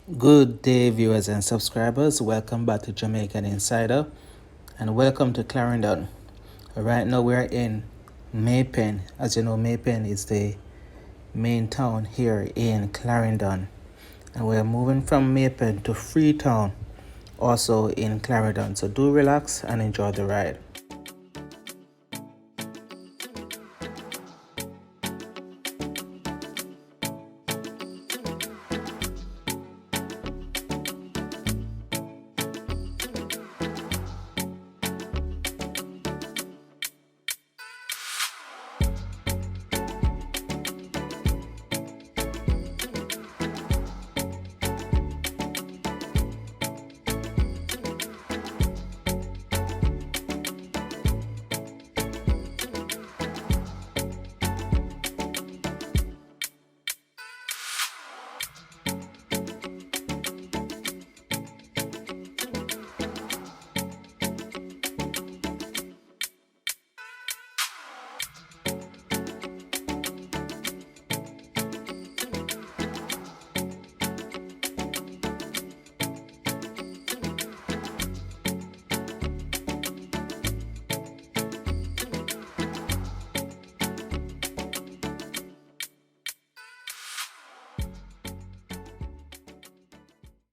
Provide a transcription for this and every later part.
Good day, viewers and subscribers. Welcome back to Jamaican Insider and welcome to Clarendon. Right now, we're in Maypen. As you know, Maypen is the main town here in Clarendon, and we're moving from Maypen to Freetown, also in Clarendon. So, do relax and enjoy the ride.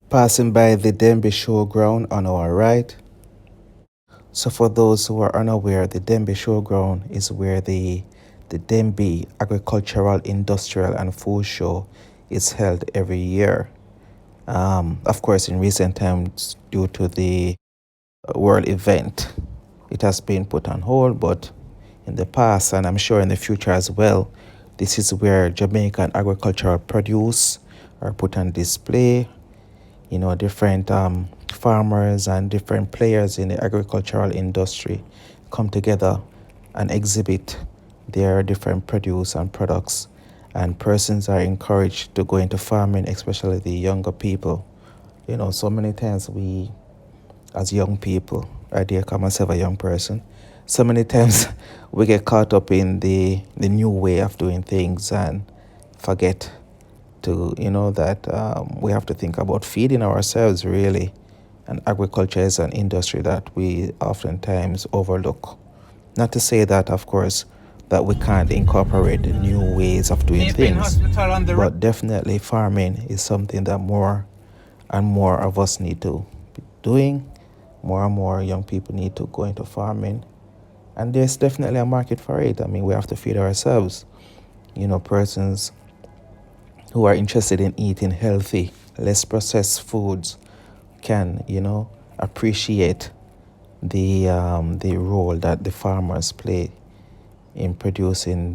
Passing by the Denbigh showground on our right. So for those who are unaware, the Denbigh showground is where the Denbigh Agricultural, Industrial and Food Show is held every year. Of course, in recent times, due to the world event, it has been put on hold, but in the past, and I'm sure in the future as well, this is where Jamaican agricultural produce are put on display. You know, different farmers and different players in the agricultural industry come together and exhibit their different produce and products. And persons are encouraged to go into farming, especially the younger people. You know, so many times we, as young people, I dare call myself a young person, so many times we get caught up in the new way of doing things and forget to that we have to think about feeding ourselves really, and agriculture is an industry that we oftentimes overlook. Not to say that, of course, that we can't incorporate new ways of doing things, but definitely farming is something that more and more of us need to be doing. More and more young people need to go into farming, and there's definitely a market for it. I mean, we have to feed ourselves. Persons who are interested in eating healthy, less processed foods can, appreciate the role that the farmers play in producing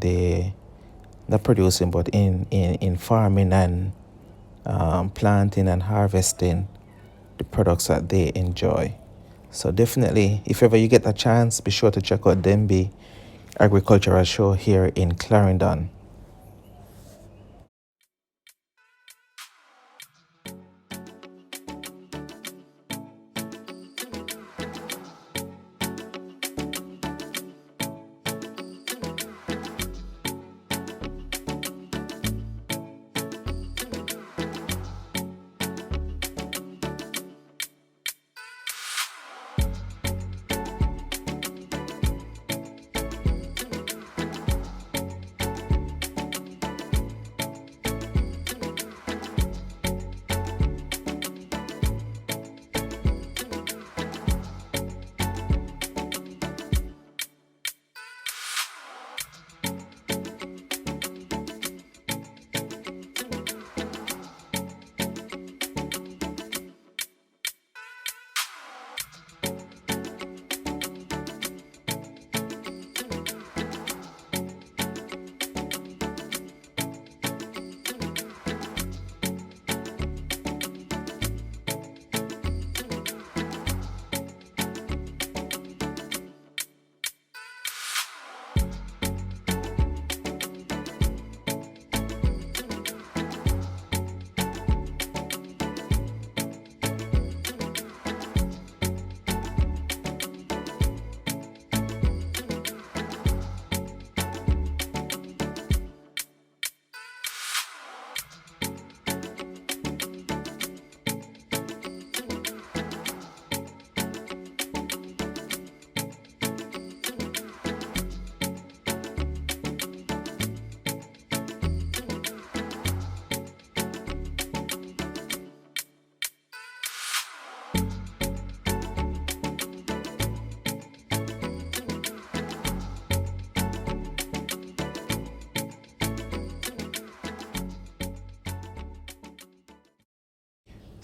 not producing, but in farming and planting and harvesting the products that they enjoy. So definitely, if ever you get a chance, be sure to check out Denbigh Agricultural Show here in Clarendon.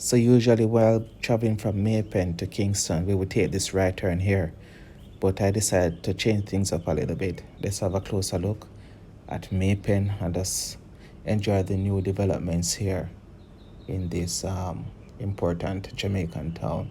So usually while traveling from Maypen to Kingston, we would take this right turn here. But I decided to change things up a little bit. Let's have a closer look at Maypen and just enjoy the new developments here in this important Jamaican town.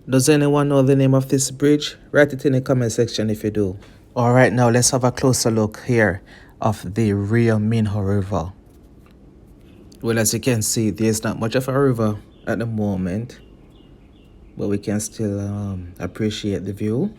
Does anyone know the name of this bridge? Write it in the comment section if you do. Alright, now let's have a closer look here of the Rio Minho River. Well, as you can see, there's not much of a river at the moment, but we can still appreciate the view.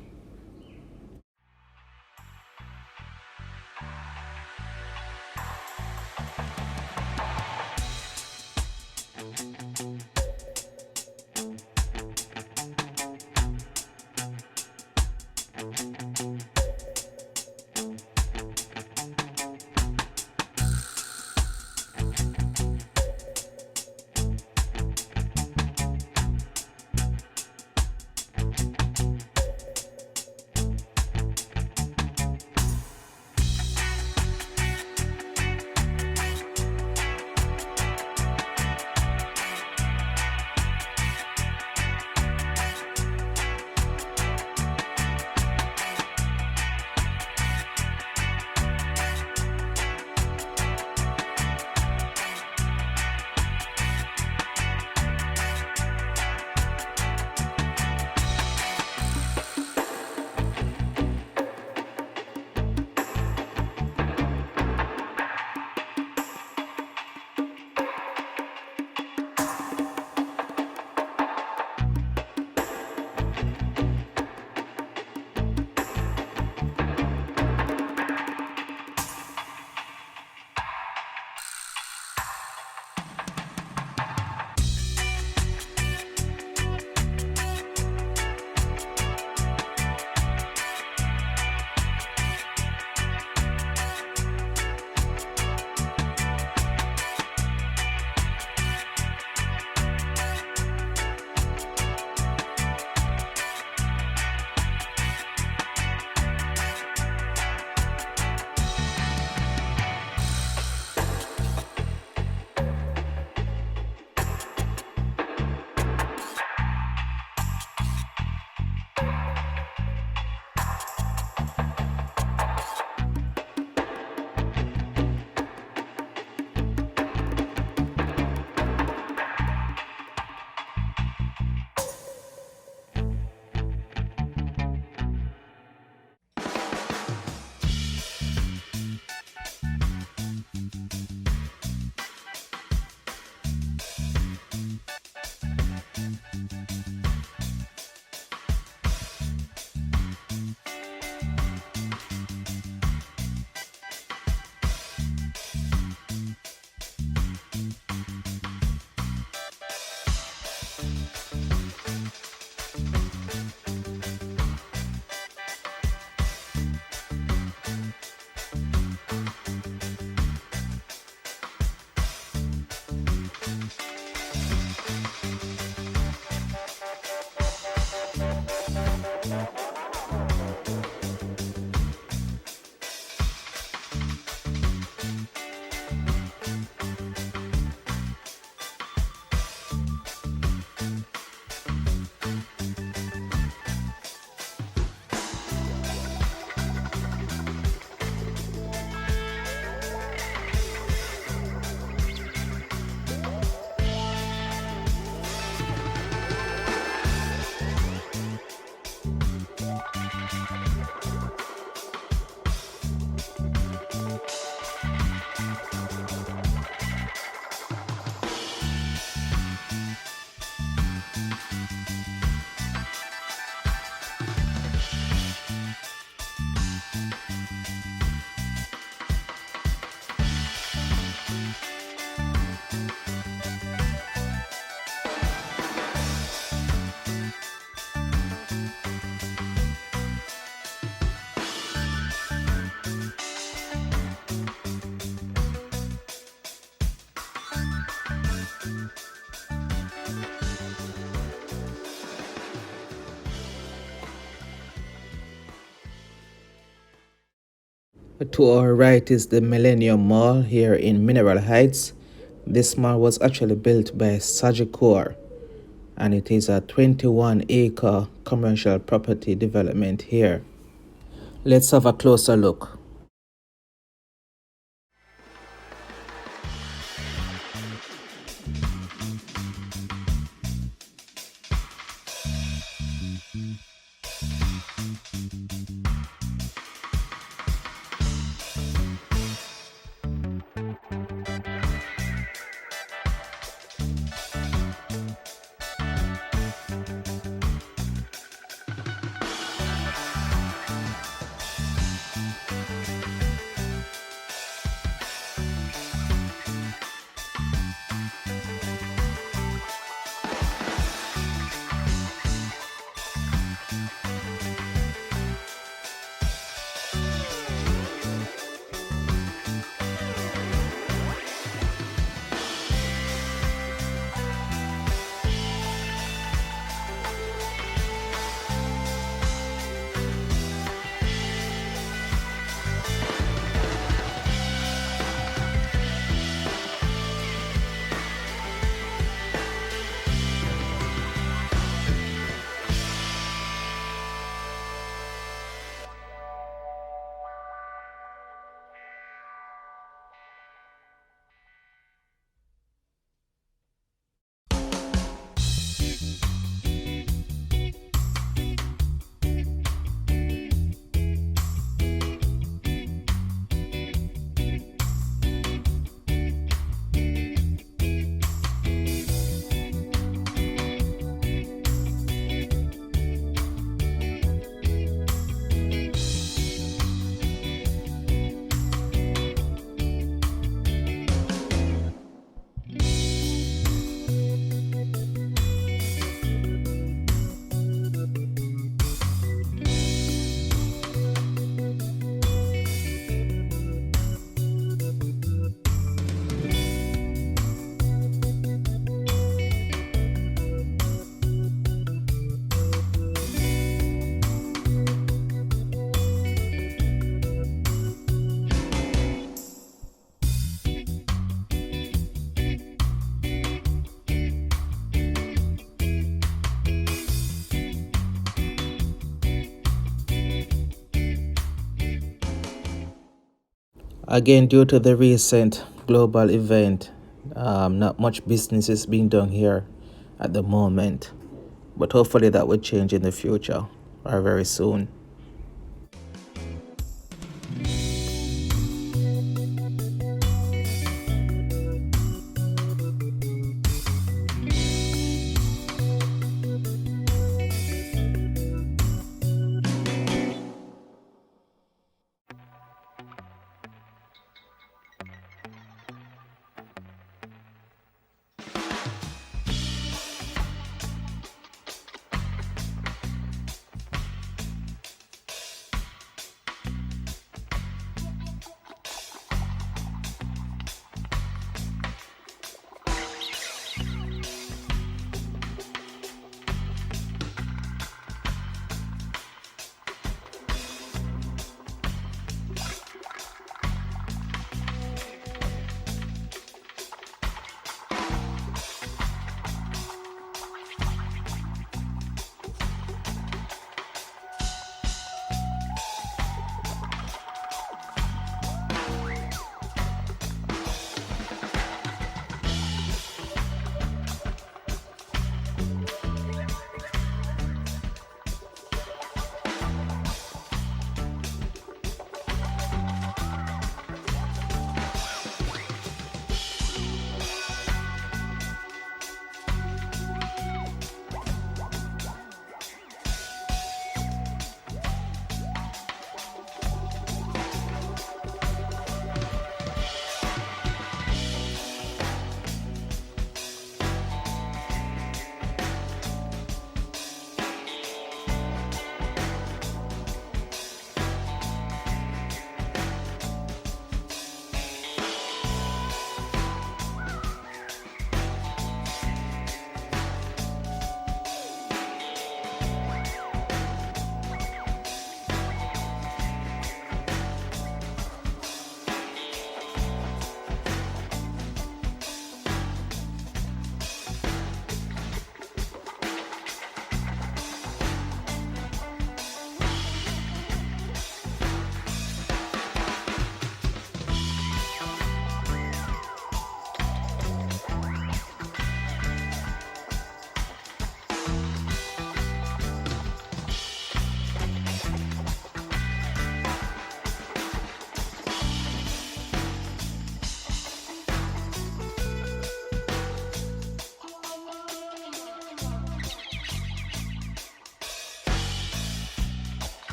To our right is the Millennium Mall here in Mineral Heights. This mall was actually built by Sagicor, and it is a 21-acre commercial property development here. Let's have a closer look. Again, due to the recent global event, not much business is being done here at the moment, but hopefully that will change in the future or very soon.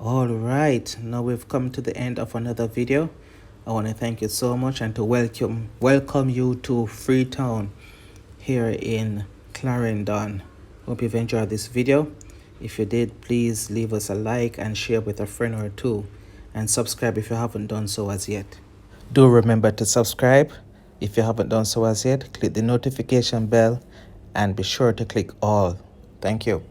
All right, now we've come to the end of another video. I want to thank you so much and to welcome you to Freetown here in Clarendon. Hope you've enjoyed this video. If you did, please leave us a like and share with a friend or two, and subscribe if you haven't done so as yet. Do remember to subscribe. If you haven't done so as yet, click the notification bell and be sure to click all. Thank you.